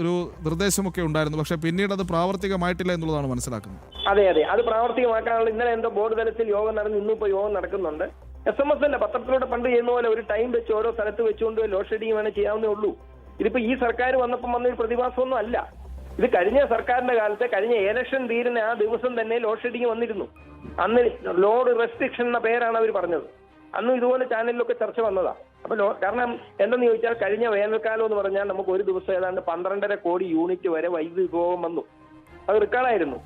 ഒരു നിർദ്ദേശമൊക്കെ ഉണ്ടായിരുന്നു. പക്ഷെ പിന്നീട് അത് പ്രാവർത്തികമായിട്ടില്ല എന്നുള്ളതാണ് മനസ്സിലാക്കുന്നത്. അതെ, അത് പ്രാവർത്തികമാക്കാനുള്ള ഇന്നലെ എന്തോ ബോർഡ് തലത്തിൽ യോഗം നടന്നു. ഇന്നിപ്പോ യോഗം നടക്കുന്നുണ്ട്. SMS അല്ല, പത്രത്തിലൂടെ പണ്ട് ചെയ്യുന്ന പോലെ ഒരു ടൈം വെച്ച് ഓരോ സ്ഥലത്ത് വെച്ചുകൊണ്ട് ലോഡ് ഷെഡിങ് വേണേൽ ചെയ്യാവുന്നേ ഉള്ളൂ. ഇതിപ്പോ ഈ സർക്കാർ വന്നപ്പോൾ വന്നൊരു പ്രതിഭാസമൊന്നും അല്ല. ഇത് കഴിഞ്ഞ സർക്കാരിന്റെ കാലത്ത് കഴിഞ്ഞ ഇലക്ഷൻ തീരുന്ന ആ ദിവസം തന്നെ ലോഡ് ഷെഡിങ് വന്നിരുന്നു. അന്ന് ലോഡ് റെസ്ട്രിക്ഷൻ എന്ന പേരാണ് അവർ പറഞ്ഞത്. അന്നും ഇതുപോലെ ചാനലിലൊക്കെ ചർച്ച വന്നതാ. അപ്പൊ കാരണം എന്തെന്ന് ചോദിച്ചാൽ കഴിഞ്ഞ വേനൽക്കാലം എന്ന് പറഞ്ഞാൽ നമുക്ക് ഒരു ദിവസം ഏതാണ്ട് 12.5 കോടി യൂണിറ്റ് വരെ വൈദ്യുതി ഉപഭോഗം വന്നു. അത് റെക്കോർഡായിരുന്നു.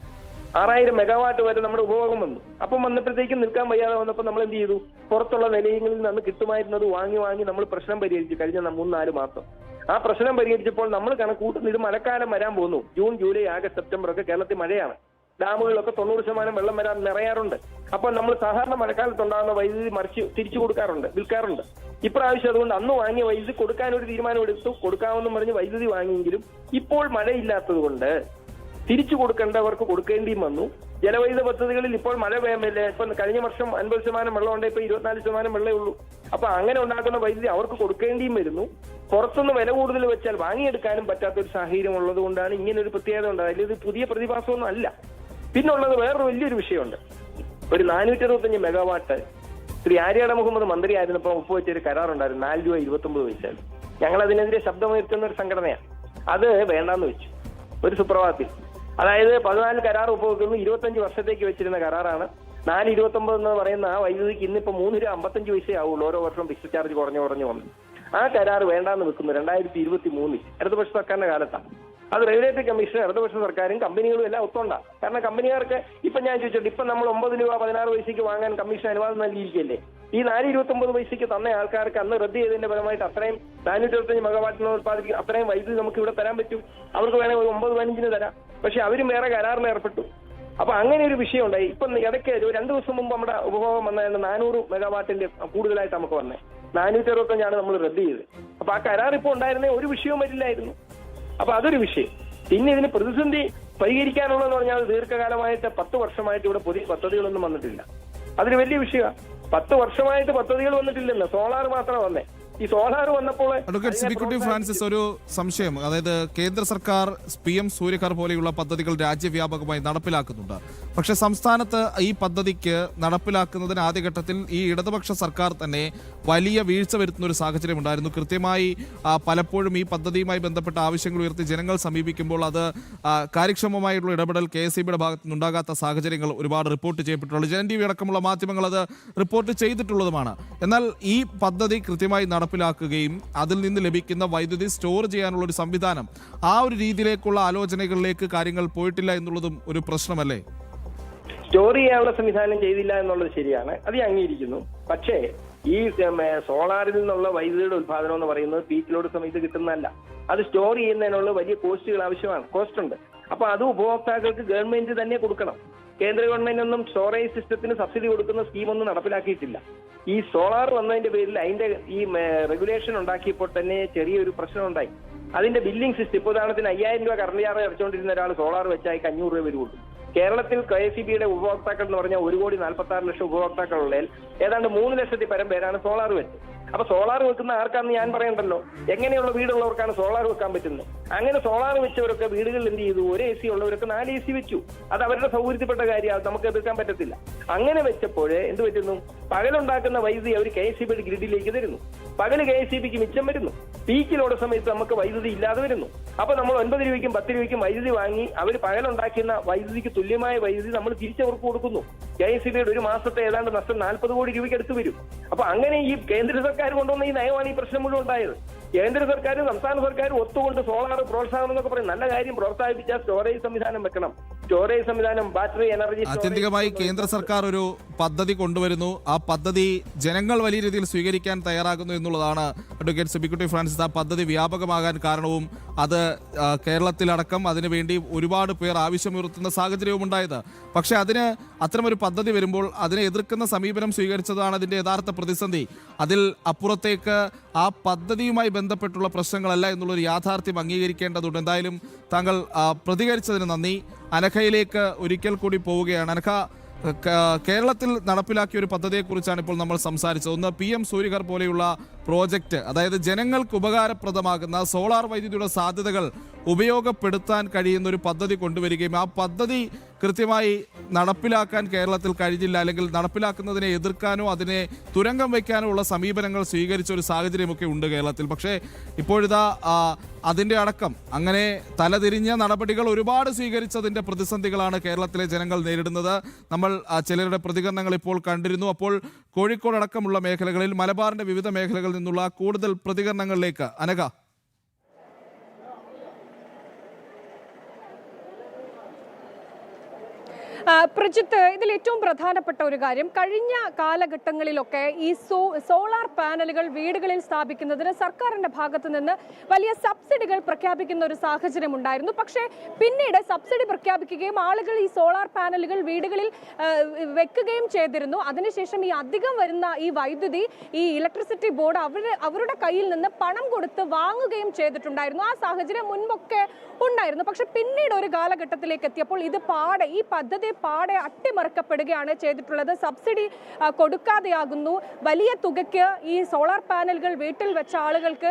6000 മെഗാവാട്ട് വരെ നമ്മുടെ ഉപഭോഗം വന്നു. അപ്പം വന്നപ്പോഴത്തേക്കും നിൽക്കാൻ വയ്യാതെ വന്നപ്പോൾ നമ്മൾ എന്ത് ചെയ്തു? പുറത്തുള്ള നിലയങ്ങളിൽ നിന്ന് കിട്ടുമായിരുന്നത് വാങ്ങി നമ്മൾ പ്രശ്നം പരിഹരിച്ചു കഴിഞ്ഞ 3-4 മാസം. ആ പ്രശ്നം പരിഹരിച്ചപ്പോൾ നമ്മൾ കണക്കൂട്ടുന്ന ഇത് മഴക്കാലം വരാൻ പോകുന്നു. ജൂൺ, ജൂലൈ, ആഗസ്റ്റ്, സെപ്റ്റംബർ ഒക്കെ കേരളത്തിൽ മഴയാണ്. ഡാമുകളിലൊക്കെ 90% വെള്ളം വരാൻ നിറയാറുണ്ട്. അപ്പോൾ നമ്മൾ സാധാരണ മഴക്കാലത്തുണ്ടാകുന്ന വൈദ്യുതി തിരിച്ചു കൊടുക്കാറുണ്ട്, വിൽക്കാറുണ്ട്. ഇപ്രാവശ്യം അതുകൊണ്ട് അന്ന് വാങ്ങിയ വൈദ്യുതി കൊടുക്കാൻ ഒരു തീരുമാനം എടുത്തു. കൊടുക്കാമെന്നും പറഞ്ഞ് വൈദ്യുതി വാങ്ങിയെങ്കിലും ഇപ്പോൾ മഴയില്ലാത്തത് കൊണ്ട് തിരിച്ചു കൊടുക്കേണ്ടവർക്ക് കൊടുക്കേണ്ടിയും വന്നു. ജലവൈദ്യുത പദ്ധതികളിൽ ഇപ്പോൾ മഴ ഇപ്പൊ കഴിഞ്ഞ വർഷം 50% വെള്ളം ഉണ്ട്, ഇപ്പൊ 24% വെള്ളമേ ഉള്ളൂ. അപ്പൊ അങ്ങനെ ഉണ്ടാക്കുന്ന വൈദ്യുതി അവർക്ക് കൊടുക്കേണ്ടിയും വരുന്നു. പുറത്തുനിന്ന് വില കൂടുതൽ വെച്ചാൽ വാങ്ങിയെടുക്കാനും പറ്റാത്ത ഒരു സാഹചര്യം ഉള്ളത് കൊണ്ടാണ് ഇങ്ങനെ ഒരു പ്രത്യേകത ഉണ്ടായത്. ഇത് പുതിയ പ്രതിഭാസമൊന്നും അല്ല. പിന്നുള്ളത് വേറൊരു വലിയൊരു വിഷയമുണ്ട്. ഒരു 465 മെഗാവാട്ട് ശ്രീ ആര്യാട മുഹമ്മദ് മന്ത്രിയായിരുന്നപ്പോൾ ഒപ്പുവെച്ചൊരു കരാറുണ്ടായിരുന്നു. 4 രൂപ 20 ഞങ്ങൾ അതിനെതിരെ ശബ്ദമുയർത്തുന്ന ഒരു സംഘടനയാണ്. അത് വേണ്ടാന്ന് വെച്ചു ഒരു സുപ്രഭാതത്തിൽ. അതായത് 14 കരാർ ഒപ്പുവെക്കുന്നു. 25 വർഷത്തേക്ക് വെച്ചിരുന്ന കരാറാണ്. 4.29 എന്ന് പറയുന്ന ആ വൈദ്യുതിക്ക് ഇന്നിപ്പോ 3 രൂപ 55 പൈസ ആവുള്ളൂ. ഓരോ വർഷവും ഫിക്സ്ഡ് ചാർജ് കുറഞ്ഞു വന്നു. ആ കരാർ വേണ്ടാന്ന് വെക്കുന്നു 2023 ഇടതുപക്ഷ സർക്കാരിന്റെ കാലത്താണ്. അത് റെഗുലേറ്ററി കമ്മീഷൻ, ഇടതുപക്ഷ സർക്കാരും കമ്പനികളും എല്ലാം ഒത്തുണ്ടാകും. കാരണം കമ്പനികാർക്ക് ഇപ്പൊ ഞാൻ ചോദിച്ചോട്ടെ, ഇപ്പൊ നമ്മൾ 9 രൂപ 16 പൈസയ്ക്ക് വാങ്ങാൻ കമ്മീഷൻ അനുവാദം നൽകിയിരിക്കുകയല്ലേ? ഈ 4.29 പൈസയ്ക്ക് തന്ന ആൾക്കാർക്ക് അന്ന് റദ്ദ് ചെയ്തതിന്റെ ഫലമായിട്ട് അത്രയും 425 മെഗാവാട്ടിന് ഉത്പാദിപ്പിക്കും അത്രയും വൈദ്യുതി നമുക്ക് ഇവിടെ തരാൻ പറ്റും. അവർക്ക് വേണമെങ്കിൽ 9-15 തരാം. പക്ഷെ അവരും വേറെ കരാറിൽ ഏർപ്പെട്ടു. അപ്പൊ അങ്ങനെ ഒരു വിഷയം ഉണ്ടായി. ഇപ്പൊ ഇടയ്ക്ക് 2 ദിവസം മുമ്പ് നമ്മുടെ ഉപഭോഗം വന്നതിന് 400 മെഗാവാട്ടിന്റെ കൂടുതലായിട്ട് നമുക്ക് വന്നേ. 465 നമ്മൾ റദ്ദ് ചെയ്തത്. അപ്പൊ ആ കരാർ ഇപ്പൊ ഉണ്ടായിരുന്നേ ഒരു വിഷയവും വരില്ലായിരുന്നു. അപ്പൊ അതൊരു വിഷയം. പിന്നെ ഇതിന് പ്രതിസന്ധി പരിഹരിക്കാനുള്ളതെന്ന് പറഞ്ഞാൽ ദീർഘകാലമായിട്ട് 10 വർഷമായിട്ട് ഇവിടെ പുതിയ പദ്ധതികളൊന്നും വന്നിട്ടില്ല. അതൊരു വലിയ വിഷയമാണ്. 10 വർഷമായിട്ട് പദ്ധതികൾ വന്നിട്ടില്ലെന്ന്. സോളാർ മാത്രമേ വന്നേ. ഈ സോളാർ വന്നപ്പോൾ അഡ്വക്കേറ്റ് സിബിക്കുട്ടി ഫ്രാൻസിസ്, ഒരു സംശയം. അതായത് കേന്ദ്ര സർക്കാർ PM സൂര്യഘർ പോലെയുള്ള പദ്ധതികൾ രാജ്യവ്യാപകമായി നടപ്പിലാക്കുന്നുണ്ട്. പക്ഷെ സംസ്ഥാനത്ത് ഈ പദ്ധതിക്ക് നടപ്പിലാക്കുന്നതിന് ആദ്യഘട്ടത്തിൽ ഈ ഇടതുപക്ഷ സർക്കാർ തന്നെ വലിയ വീഴ്ച വരുത്തുന്ന ഒരു സാഹചര്യം ഉണ്ടായിരുന്നു. കൃത്യമായി പലപ്പോഴും ഈ പദ്ധതിയുമായി ബന്ധപ്പെട്ട ആവശ്യങ്ങൾ ഉയർത്തി ജനങ്ങൾ സമീപിക്കുമ്പോൾ അത് കാര്യക്ഷമമായിട്ടുള്ള ഇടപെടൽ KSEBിയുടെ ഭാഗത്തു നിന്നുണ്ടാകാത്ത സാഹചര്യങ്ങൾ ഒരുപാട് റിപ്പോർട്ട് ചെയ്യപ്പെട്ടുള്ളത്. ജനൻ TV അടക്കമുള്ള മാധ്യമങ്ങൾ അത് റിപ്പോർട്ട് ചെയ്തിട്ടുള്ളതുമാണ്. എന്നാൽ ഈ പദ്ധതി കൃത്യമായി നടപ്പിലാക്കുകയും അതിൽ നിന്ന് ലഭിക്കുന്ന വൈദ്യുതി സ്റ്റോർ ചെയ്യാനുള്ള ഒരു സംവിധാനം, ആ ഒരു രീതിയിലേക്കുള്ള ആലോചനകളിലേക്ക് കാര്യങ്ങൾ പോയിട്ടില്ല എന്നുള്ളതും ഒരു പ്രശ്നമല്ലേ? സ്റ്റോർ ചെയ്യാനുള്ള സംവിധാനം ചെയ്തില്ല എന്നുള്ളത് ശരിയാണ്, അത് അംഗീകരിക്കുന്നു. പക്ഷേ ഈ സോളാറിൽ നിന്നുള്ള വൈദ്യുതിയുടെ ഉത്പാദനം എന്ന് പറയുന്നത് പീക്ക് ലോഡ് സമയത്ത് കിട്ടുന്നതല്ല. അത് സ്റ്റോർ ചെയ്യുന്നതിനുള്ള വലിയ കോസ്റ്റുകൾ ആവശ്യമാണ്, കോസ്റ്റ് ഉണ്ട്. അപ്പൊ അത് ഉപഭോക്താക്കൾക്ക് ഗവൺമെന്റ് തന്നെ കൊടുക്കണം. കേന്ദ്ര ഗവൺമെന്റ് ഒന്നും സ്റ്റോറേജ് സിസ്റ്റത്തിന് സബ്സിഡി കൊടുക്കുന്ന സ്കീമൊന്നും നടപ്പിലാക്കിയിട്ടില്ല. ഈ സോളാർ വന്നതിന്റെ പേരിൽ അതിന്റെ ഈ റെഗുലേഷൻ ഉണ്ടാക്കിയപ്പോൾ തന്നെ ചെറിയൊരു പ്രശ്നം ഉണ്ടായി. അതിന്റെ ബില്ലിംഗ് സിസ്റ്റം, ഇപ്പോൾ ഉദാഹരണത്തിന് 5000 രൂപ കറണ്ട് ചാർജ് അടച്ചുകൊണ്ടിരുന്ന ഒരാൾ സോളാർ വെച്ചാൽ 500 രൂപ വരുള്ളൂ. കേരളത്തിൽ KSEBിയുടെ ഉപഭോക്താക്കൾ എന്ന് പറഞ്ഞാൽ 1,46,00,000 ഉപഭോക്താക്കളുള്ളതിൽ ഏതാണ്ട് 3 ലക്ഷത്തിൽ പരം പേരാണ് സോളാർ വെച്ചത്. അപ്പൊ സോളാർ വെക്കുന്ന ആർക്കാന്ന് ഞാൻ പറയണ്ടല്ലോ. എങ്ങനെയുള്ള വീടുള്ളവർക്കാണ് സോളാർ വെക്കാൻ പറ്റുന്നത്? അങ്ങനെ സോളാർ വെച്ചവരൊക്കെ വീടുകളിൽ എന്ത് ചെയ്തു? ഒരു AC ഉള്ളവരൊക്കെ 4 AC വെച്ചു. അത് അവരുടെ സൗകര്യത്തിൽപ്പെട്ട കാര്യമാണ്, നമുക്ക് എതിർക്കാൻ പറ്റത്തില്ല. അങ്ങനെ വെച്ചപ്പോഴേ എന്ത് പറ്റുന്നു? പകലുണ്ടാക്കുന്ന വൈദ്യുതി അവർ KSEBിയുടെ ഗ്രിഡിലേക്ക് തരുന്നു. പകല് KSEBിക്ക് മിച്ചം വരുന്നു. പീക്കിലോട് സമയത്ത് നമുക്ക് വൈദ്യുതി ഇല്ലാതെ വരുന്നു. അപ്പൊ നമ്മൾ 9 രൂപയ്ക്കും 10 രൂപയ്ക്കും വൈദ്യുതി വാങ്ങി അവർ പകലുണ്ടാക്കുന്ന വൈദ്യുതിക്ക് തുല്യമായ വൈദ്യുതി നമ്മൾ തിരിച്ചവർക്ക് കൊടുക്കുന്നു. KSEBിയുടെ ഒരു മാസത്തെ ഏതാണ്ട് നഷ്ടം 40 കോടി രൂപയ്ക്ക് അടുത്ത് വരും. അപ്പൊ അങ്ങനെ ഈ കേന്ദ്ര സർക്കാർ കൊണ്ടുവന്ന ഈ നയമാണ് ഈ പ്രശ്നം മുഴുവൻ ഉണ്ടായത്. കേന്ദ്ര സർക്കാരും സംസ്ഥാന സർക്കാരും ഒത്തുകൊണ്ട് സോളാർ പ്രോത്സാഹനം എന്നൊക്കെ പറയും. നല്ല കാര്യം, പ്രോത്സാഹിപ്പിച്ചാൽ സ്റ്റോറേജ് സംവിധാനം വെക്കണം. സ്റ്റോറേജ് സംവിധാനം, ബാറ്ററി എനർജി. ആത്യന്തികമായി കേന്ദ്ര സർക്കാർ ഒരു പദ്ധതി കൊണ്ടുവരുന്നു. ആ പദ്ധതി ജനങ്ങൾ വലിയ രീതിയിൽ സ്വീകരിക്കാൻ തയ്യാറാകുന്നു എന്നുള്ളതാണ് അഡ്വക്കേറ്റ് സിബിക്കുട്ടി ഫ്രാൻസിസ് ആ പദ്ധതി വ്യാപകമാകാൻ കാരണവും. അത് കേരളത്തിലടക്കം അതിനുവേണ്ടി ഒരുപാട് പേർ ആവശ്യമുയർത്തുന്ന സാഹചര്യവും ഉണ്ടായത്. പക്ഷെ അതിന് അത്തരമൊരു പദ്ധതി വരുമ്പോൾ അതിനെ എതിർക്കുന്ന സമീപനം സ്വീകരിച്ചതാണ് അതിൻ്റെ യഥാർത്ഥ പ്രതിസന്ധി. അതിൽ അപ്പുറത്തേക്ക് ആ പദ്ധതിയുമായി ബന്ധപ്പെട്ടുള്ള പ്രശ്നങ്ങളല്ല എന്നുള്ളൊരു യാഥാർത്ഥ്യം അംഗീകരിക്കേണ്ടതുണ്ട്. എന്തായാലും താങ്കൾ പ്രതികരിച്ചതിന് നന്ദി. അനഘയിലേക്ക് ഒരിക്കൽ കൂടി പോവുകയാണ്. അനഘ, കേരളത്തിൽ നടപ്പിലാക്കിയ ഒരു പദ്ധതിയെക്കുറിച്ചാണ് ഇപ്പോൾ നമ്മൾ സംസാരിച്ചത്. ഒന്ന് PM സൂര്യഘർ പോലെയുള്ള പ്രോജക്റ്റ്, അതായത് ജനങ്ങൾക്ക് ഉപകാരപ്രദമാകുന്ന സോളാർ വൈദ്യുതിയുടെ സാധ്യതകൾ ഉപയോഗപ്പെടുത്താൻ കഴിയുന്ന ഒരു പദ്ധതി കൊണ്ടുവരികയും ആ പദ്ധതി കൃത്യമായി നടപ്പിലാക്കാൻ കേരളത്തിൽ കഴിഞ്ഞില്ല, അല്ലെങ്കിൽ നടപ്പിലാക്കുന്നതിനെ എതിർക്കാനോ അതിനെ തുരങ്കം വയ്ക്കാനോ ഉള്ള സമീപനങ്ങൾ സ്വീകരിച്ച ഒരു സാഹചര്യമൊക്കെ ഉണ്ട് കേരളത്തിൽ. പക്ഷേ ഇപ്പോഴിതാ അതിൻ്റെ അടക്കം അങ്ങനെ തലതിരിഞ്ഞ നടപടികൾ ഒരുപാട് സ്വീകരിച്ചതിൻ്റെ പ്രതിസന്ധികളാണ് കേരളത്തിലെ ജനങ്ങൾ നേരിടുന്നത്. നമ്മൾ ചിലരുടെ പ്രതികരണങ്ങൾ ഇപ്പോൾ കണ്ടിരുന്നു. അപ്പോൾ കോഴിക്കോട് അടക്കമുള്ള മേഖലകളിൽ, മലബാറിൻ്റെ വിവിധ മേഖലകളിൽ നിന്നുള്ള കൂടുതൽ പ്രതികരണങ്ങളിലേക്ക് അനഘ. പ്രജിത്ത്, ഇതിൽ ഏറ്റവും പ്രധാനപ്പെട്ട ഒരു കാര്യം, കഴിഞ്ഞ കാലഘട്ടങ്ങളിലൊക്കെ ഈ സോളാർ പാനലുകൾ വീടുകളിൽ സ്ഥാപിക്കുന്നതിന് സർക്കാരിന്റെ ഭാഗത്ത് നിന്ന് വലിയ സബ്സിഡികൾ പ്രഖ്യാപിക്കുന്ന ഒരു സാഹചര്യം ഉണ്ടായിരുന്നു. പക്ഷേ പിന്നീട് സബ്സിഡി പ്രഖ്യാപിക്കുകയും ആളുകൾ ഈ സോളാർ പാനലുകൾ വീടുകളിൽ വെക്കുകയും ചെയ്തിരുന്നു. അതിനുശേഷം ഈ അധികം വരുന്ന ഈ വൈദ്യുതി ഈ ഇലക്ട്രിസിറ്റി ബോർഡ് അവരുടെ കയ്യിൽ നിന്ന് പണം കൊടുത്ത് വാങ്ങുകയും ചെയ്തിട്ടുണ്ടായിരുന്നു. ആ സാഹചര്യം മുൻപൊക്കെ ഉണ്ടായിരുന്നു. പക്ഷെ പിന്നീട് ഒരു കാലഘട്ടത്തിലേക്ക് എത്തിയപ്പോൾ ഇത് ഈ പദ്ധതി പാടെ അട്ടിമറിക്കപ്പെടുകയാണ് ചെയ്തിട്ടുള്ളത്. സബ്സിഡി കൊടുക്കാതെയാകുന്നു. വലിയ തുകയ്ക്ക് ഈ സോളാർ പാനലുകൾ വീട്ടിൽ വെച്ച ആളുകൾക്ക്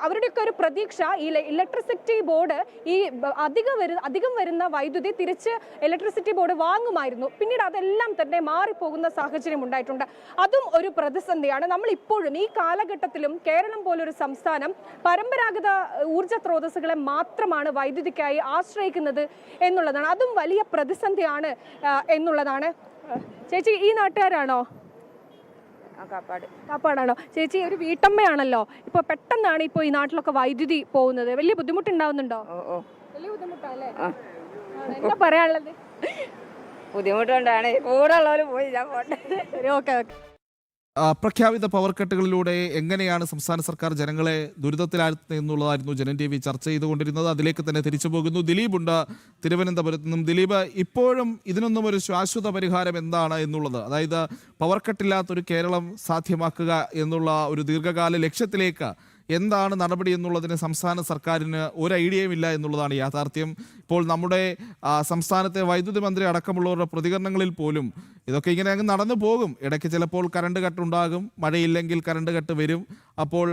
അവരുടെയൊക്കെ ഒരു പ്രതീക്ഷ ഈ ഇലക്ട്രിസിറ്റി ബോർഡ് ഈ അധികം വരുന്ന വൈദ്യുതി തിരിച്ച് ഇലക്ട്രിസിറ്റി ബോർഡ് വാങ്ങുമായിരുന്നു. പിന്നീട് അതെല്ലാം തന്നെ മാറിപ്പോകുന്ന സാഹചര്യം ഉണ്ടായിട്ടുണ്ട്. അതും ഒരു പ്രതിസന്ധിയാണ്. നമ്മൾ ഇപ്പോഴും ഈ കാലഘട്ടത്തിലും കേരളം പോലൊരു സംസ്ഥാനം പരമ്പരാഗത ഊർജ്ജ സ്രോതസ്സുകളെ മാത്രമാണ് വൈദ്യുതിക്കായി ആശ്രയിക്കുന്നത് എന്നുള്ളതാണ്. അതും വലിയ പ്രതിസന്ധിയാണ് എന്നുള്ളതാണ്. ചേച്ചി ഈ നാട്ടുകാരാണോ? കാപ്പാടാണോ? ചേച്ചി ഒരു വീട്ടമ്മയാണല്ലോ. ഇപ്പൊ പെട്ടെന്നാണ് ഇപ്പൊ ഈ നാട്ടിലൊക്കെ വൈദ്യുതി പോകുന്നത്. വലിയ ബുദ്ധിമുട്ടുണ്ടാവുന്നുണ്ടോ? വലിയ ബുദ്ധിമുട്ടല്ലേ? എന്താ പറയാനുള്ളത്? ബുദ്ധിമുട്ടുണ്ടാണ്. കൂടെ ഉള്ളവര് പോയി ഞാൻ പോട്ടെ. Okay okay. പ്രഖ്യാപിത പവർ കട്ടുകളിലൂടെ എങ്ങനെയാണ് സംസ്ഥാന സർക്കാർ ജനങ്ങളെ ദുരിതത്തിലാഴ്ത്തുന്നത് എന്നുള്ളതായിരുന്നു ജനം ടി വി ചർച്ച ചെയ്തുകൊണ്ടിരുന്നത്. അതിലേക്ക് തന്നെ തിരിച്ചു പോകുന്നു. ദിലീപ് ഉണ്ട് തിരുവനന്തപുരത്ത് നിന്നും. ദിലീപ്, ഇപ്പോഴും ഇതിനൊന്നും ഒരു ശാശ്വത പരിഹാരം എന്താണ് എന്നുള്ളത്, അതായത് പവർ കട്ടില്ലാത്തൊരു കേരളം സാധ്യമാക്കുക എന്നുള്ള ഒരു ദീർഘകാല ലക്ഷ്യത്തിലേക്ക് എന്താണ് നടപടി എന്നുള്ളതിന് സംസ്ഥാന സർക്കാരിന് ഒരു ഐഡിയയും ഇല്ല എന്നുള്ളതാണ് യാഥാർത്ഥ്യം. ഇപ്പോൾ നമ്മുടെ സംസ്ഥാനത്തെ വൈദ്യുതി മന്ത്രി അടക്കമുള്ളവരുടെ പ്രതികരണങ്ങളിൽ പോലും ഇതൊക്കെ ഇങ്ങനെ അങ്ങ് നടന്നു പോകും. ഇടയ്ക്ക് ചിലപ്പോൾ കറണ്ട് കട്ടുണ്ടാകും, മഴയില്ലെങ്കിൽ കറണ്ട് കട്ട് വരും, അപ്പോൾ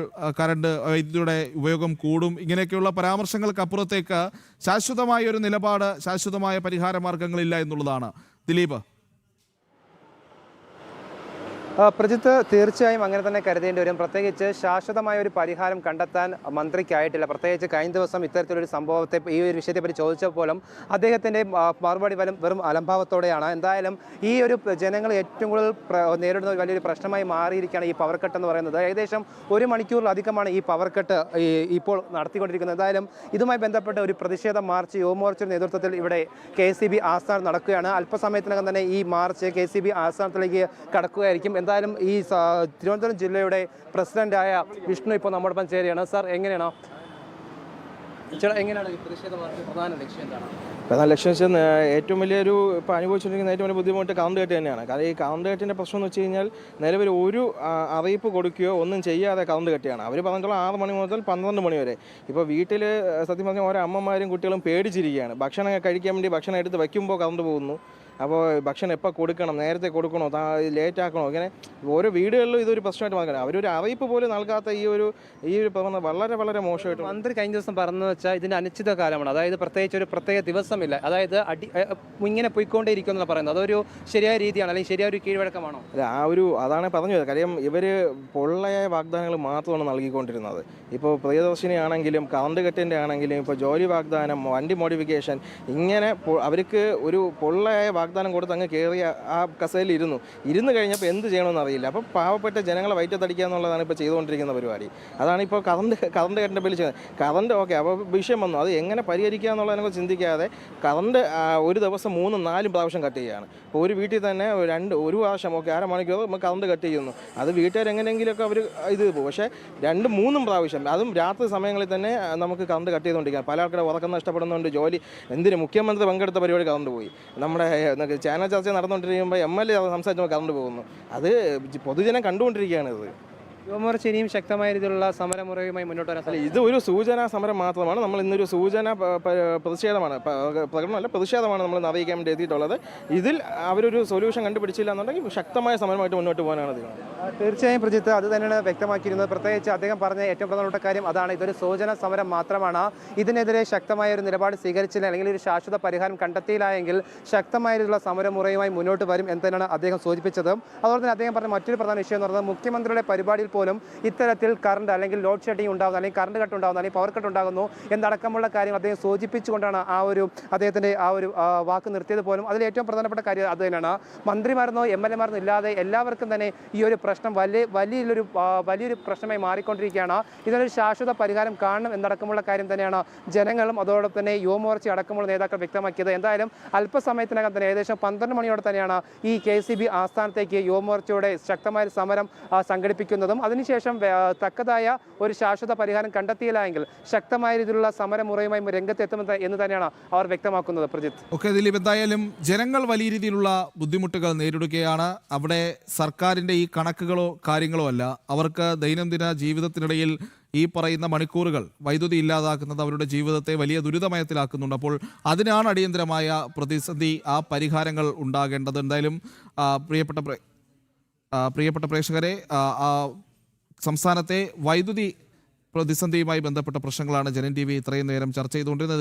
വൈദ്യുതിയുടെ ഉപയോഗം കൂടും. ഇങ്ങനെയൊക്കെയുള്ള പരാമർശങ്ങൾക്കപ്പുറത്തേക്ക് ശാശ്വതമായ ഒരു നിലപാട്, ശാശ്വതമായ പരിഹാര മാർഗങ്ങളില്ല എന്നുള്ളതാണ്. ദിലീപ്. പ്രജിത്ത്, തീർച്ചയായും അങ്ങനെ തന്നെ കരുതേണ്ടി വരും. പ്രത്യേകിച്ച് ശാശ്വതമായ ഒരു പരിഹാരം കണ്ടെത്താൻ മന്ത്രിക്കായിട്ടില്ല. പ്രത്യേകിച്ച് കഴിഞ്ഞ ദിവസം ഇത്തരത്തിലൊരു സംഭവത്തെ ഈ ഒരു വിഷയത്തെപ്പറ്റി ചോദിച്ചപ്പോഴും അദ്ദേഹത്തിൻ്റെ മറുപടി വെറും അലംഭാവത്തോടെയാണ്. എന്തായാലും ഈ ഒരു ജനങ്ങൾ ഏറ്റവും കൂടുതൽ നേരിടുന്ന വലിയൊരു പ്രശ്നമായി മാറിയിരിക്കുകയാണ് ഈ പവർ കട്ട് എന്ന് പറയുന്നത്. ഏകദേശം 1 മണിക്കൂറിലധികമാണ് ഈ പവർ കട്ട് ഇപ്പോൾ നടത്തിക്കൊണ്ടിരിക്കുന്നത്. എന്തായാലും ഇതുമായി ബന്ധപ്പെട്ട ഒരു പ്രതിഷേധ മാർച്ച് യുവമോർച്ചയുടെ നേതൃത്വത്തിൽ ഇവിടെ KCB ആസ്ഥാനം നടക്കുകയാണ്. അല്പസമയത്തിനകം തന്നെ ഈ മാർച്ച് KCB ആസ്ഥാനത്തിലേക്ക് കടക്കുകയായിരിക്കും. എന്തായാലും ഈ തിരുവനന്തപുരം ജില്ലയുടെ പ്രസിഡന്റായ വിഷ്ണു ഇപ്പോൾ നമ്മോടൊപ്പം ചേരുകയാണ്. സാർ, എങ്ങനെയാണ് ഈ പ്രതിഷേധ മാർച്ച് പ്രധാന ലക്ഷ്യം എന്താണ്? പ്രധാന ലക്ഷ്യം വെച്ചാൽ ഏറ്റവും വലിയൊരു ഇപ്പോൾ അനുഭവിച്ചിരിക്കുന്ന ഏറ്റവും വലിയ ബുദ്ധിമുട്ട് കറണ്ട് കട്ട് തന്നെയാണ്. കാരണം ഈ കറണ്ട് കട്ടിൻ്റെ പ്രശ്നം എന്ന് വെച്ച് കഴിഞ്ഞാൽ നിലവിൽ ഒരു അറിയിപ്പ് കൊടുക്കുകയോ ഒന്നും ചെയ്യാതെ കറണ്ട് കട്ടിയാണ്. അവർ പറഞ്ഞിട്ടുള്ള 6 മണി മുതൽ 12 മണി വരെ. ഇപ്പോൾ വീട്ടിൽ സത്യം പറഞ്ഞാൽ ഓരോ അമ്മമാരും കുട്ടികളും പേടിച്ചിരിക്കുകയാണ്. ഭക്ഷണം കഴിക്കാൻ വേണ്ടി ഭക്ഷണം എടുത്ത് വയ്ക്കുമ്പോൾ കറണ്ട് പോകുന്നു. അപ്പോൾ ഭക്ഷണം എപ്പോൾ കൊടുക്കണം, നേരത്തെ കൊടുക്കണോ, ലേറ്റ് ആക്കണോ, ഇങ്ങനെ ഓരോ വീടുകളിലും ഇതൊരു പ്രശ്നമായിട്ട് മാറുകയാണ്. അവരൊരു അറിയിപ്പ് പോലും നൽകാത്ത ഈ ഒരു പ്രവണത വളരെ വളരെ മോശമായിട്ട്. മന്ത്രി കഴിഞ്ഞ ദിവസം പറഞ്ഞു വെച്ചാൽ ഇതിൻ്റെ അനിശ്ചിത കാലമാണ്. അതായത് പ്രത്യേകിച്ച് ഒരു പ്രത്യേക ദിവസമില്ല. അതായത് ഇങ്ങനെ പോയിക്കൊണ്ടേ ഇരിക്കുമെന്നാണ് പറയുന്നത്. അതൊരു ശരിയായ രീതിയാണ്, അല്ലെങ്കിൽ ശരിയായ ഒരു കീഴ്വഴക്കമാണോ? അല്ല, അതാണ് പറഞ്ഞത്. കാര്യം ഇവർ പൊള്ളയായ വാഗ്ദാനങ്ങൾ മാത്രമാണ് നൽകിക്കൊണ്ടിരുന്നത്. ഇപ്പോൾ പ്രിയദർശിനി ആണെങ്കിലും കറണ്ട് കട്ടിൻ്റെ ആണെങ്കിലും ഇപ്പോൾ ജോലി വാഗ്ദാനം, വണ്ടി മോഡിഫിക്കേഷൻ, ഇങ്ങനെ അവർക്ക് ഒരു പൊള്ളയായ വാഗ്ദാനം കൊടുത്ത് അങ്ങ് കയറിയ ആ കസേരയിൽ ഇരുന്ന് കഴിഞ്ഞപ്പോൾ എന്ത് ചെയ്യണമെന്ന് അറിയില്ല. അപ്പോൾ പാവപ്പെട്ട ജനങ്ങളെ വയറ്റത്തടിക്കുക എന്നുള്ളതാണ് ഇപ്പോൾ ചെയ്തുകൊണ്ടിരിക്കുന്ന പരിപാടി. അതാണ് ഇപ്പോൾ കറണ്ട് കട്ടിൻ്റെ ബില്ല് ചെയ്യുന്നത്. കറണ്ട് ഓക്കെ, അപ്പോൾ വിഷയം വന്നു, അത് എങ്ങനെ പരിഹരിക്കുക എന്നുള്ളതിനെക്കുറിച്ച് ചിന്തിക്കാതെ കറണ്ട് ഒരു ദിവസം 3-4 പ്രാവശ്യം കട്ട് ചെയ്യുകയാണ്. ഇപ്പോൾ ഒരു വീട്ടിൽ തന്നെ ഒരു പ്രാവശ്യം ഓക്കെ 1/2 മണിക്കൂർ കറണ്ട് കട്ട് ചെയ്യുന്നു. അത് വീട്ടുകാരെങ്ങനെയെങ്കിലുമൊക്കെ അവർ ഇത് പോകും. പക്ഷേ 2-3 പ്രാവശ്യം, അതും രാത്രി സമയങ്ങളിൽ തന്നെ നമുക്ക് കറണ്ട് കട്ട് ചെയ്തുകൊണ്ടിരിക്കുകയാണ്. പല ആൾക്കാരെ ഉറക്കം നഷ്ടപ്പെടുന്നുണ്ട്. ജോലി മുഖ്യമന്ത്രി പങ്കെടുത്ത പരിപാടി കറണ്ട് പോയി. നമ്മുടെ ചാനൽ ചർച്ച നടന്നുകൊണ്ടിരിക്കുമ്പോൾ MLA സംസാരിച്ചുമ്പോൾ കറണ്ട് പോകുന്നു. അത് പൊതുജനം കണ്ടുകൊണ്ടിരിക്കുകയാണ്. ഇത് യുവമോർച്ച ഇനിയും ശക്തമായ രീതിയിലുള്ള സമരമുറയുമായി മുന്നോട്ട് വരാൻ അല്ല, ഇത് ഒരു സൂചനാ സമരം മാത്രമാണ്. നമ്മൾ ഇന്നൊരു സൂചന പ്രതിഷേധമാണ്, പ്രകടനമല്ല പ്രതിഷേധമാണ് നമ്മൾ നവീകരിക്കാൻ വേണ്ടി എത്തിയിട്ടുള്ളത്. ഇതിൽ അവരൊരു സൊല്യൂഷൻ കണ്ടുപിടിച്ചില്ല എന്നുണ്ടെങ്കിൽ ശക്തമായ സമരമായിട്ട് മുന്നോട്ട് പോകാനാണ് തീരുമാനം. തീർച്ചയായും പ്രജിത്ത് അത് തന്നെയാണ് വ്യക്തമാക്കിയിരുന്നത്. പ്രത്യേകിച്ച് അദ്ദേഹം പറഞ്ഞ ഏറ്റവും പ്രധാനപ്പെട്ട കാര്യം അതാണ്, ഇതൊരു സൂചന സമരം മാത്രമാണ്. ഇതിനെതിരെ ശക്തമായ ഒരു നിലപാട് സ്വീകരിച്ചില്ല അല്ലെങ്കിൽ ഒരു ശാശ്വത പരിഹാരം കണ്ടെത്തിയില്ലായെങ്കിൽ ശക്തമായ രീതിയിലുള്ള സമരമുറയുമായി മുന്നോട്ട് വരും എന്ന് തന്നെയാണ് അദ്ദേഹം സൂചിപ്പിച്ചത്. അതുപോലെ തന്നെ അദ്ദേഹം പറഞ്ഞ മറ്റൊരു പ്രധാന വിഷയം എന്ന് പറയുന്നത് മുഖ്യമന്ത്രിയുടെ പരിപാടിയിൽ പോലും ഇത്തരത്തിൽ കറണ്ട് അല്ലെങ്കിൽ ലോഡ് ഷെഡിംഗ് ഉണ്ടാകുന്നു, അല്ലെങ്കിൽ കറണ്ട് കട്ട് ഉണ്ടാകുന്നു, അല്ലെങ്കിൽ പവർ കട്ട് ഉണ്ടാകുന്നു എന്നടക്കമുള്ള കാര്യം അദ്ദേഹം സൂചിപ്പിച്ചുകൊണ്ടാണ് അദ്ദേഹത്തിന്റെ ആ ഒരു വാക്ക് നിർത്തിയത് പോലും. അതിൽ ഏറ്റവും പ്രധാനപ്പെട്ട കാര്യം അത് തന്നെയാണ്, മന്ത്രിമാരെന്നോ MLA-മാരെന്നോ ഇല്ലാതെ എല്ലാവർക്കും തന്നെ ഈ ഒരു പ്രശ്നം വലിയൊരു പ്രശ്നമായി മാറിക്കൊണ്ടിരിക്കുകയാണ്. ഇതിനൊരു ശാശ്വത പരിഹാരം കാണണം എന്നടക്കമുള്ള കാര്യം തന്നെയാണ് ജനങ്ങളും അതോടൊപ്പം തന്നെ യുവമോർച്ച അടക്കമുള്ള നേതാക്കൾ വ്യക്തമാക്കിയത്. എന്തായാലും അല്പസമയത്തിനകം തന്നെ ഏകദേശം 12 മണിയോടെ തന്നെയാണ് ഈ KCB ആസ്ഥാനത്തേക്ക് യുവമോർച്ചയുടെ ശക്തമായ സമരം സംഘടിപ്പിക്കുന്നതും അതിനുശേഷം തക്കതായ ഒരു ശാശ്വത പരിഹാരം കണ്ടെത്തിയില്ലെങ്കിൽ ശക്തമായ രീതിയിലുള്ള സമരമുറയുമായി രംഗത്തെത്തുമെന്ന് എന്ന് തന്നെയാണ് അവർ വ്യക്തമാക്കുന്നത്. പ്രജിത്ത്. ഓക്കെ ദിലീപ്, എന്തായാലും ജനങ്ങൾ വലിയ രീതിയിലുള്ള ബുദ്ധിമുട്ടുകൾ നേരിടുകയാണ്. അവിടെ സർക്കാരിൻ്റെ ഈ കണക്കുകളോ കാര്യങ്ങളോ അല്ല, അവർക്ക് ദൈനംദിന ജീവിതത്തിനിടയിൽ ഈ പറയുന്ന മണിക്കൂറുകൾ വൈദ്യുതി ഇല്ലാതാക്കുന്നത് അവരുടെ ജീവിതത്തെ വലിയ ദുരിതമയത്തിലാക്കുന്നുണ്ട്. അപ്പോൾ അതിനാണ് അടിയന്തരമായ പ്രതിസന്ധി, ആ പരിഹാരങ്ങൾ ഉണ്ടാകേണ്ടത്. എന്തായാലും പ്രിയപ്പെട്ട പ്രേക്ഷകരെ, സംസ്ഥാനത്തെ വൈദ്യുതി പ്രതിസന്ധിയുമായി ബന്ധപ്പെട്ട പ്രശ്നങ്ങളാണ് ജനൻ TV ഇത്രയും നേരം ചർച്ച ചെയ്തുകൊണ്ടിരുന്നത്.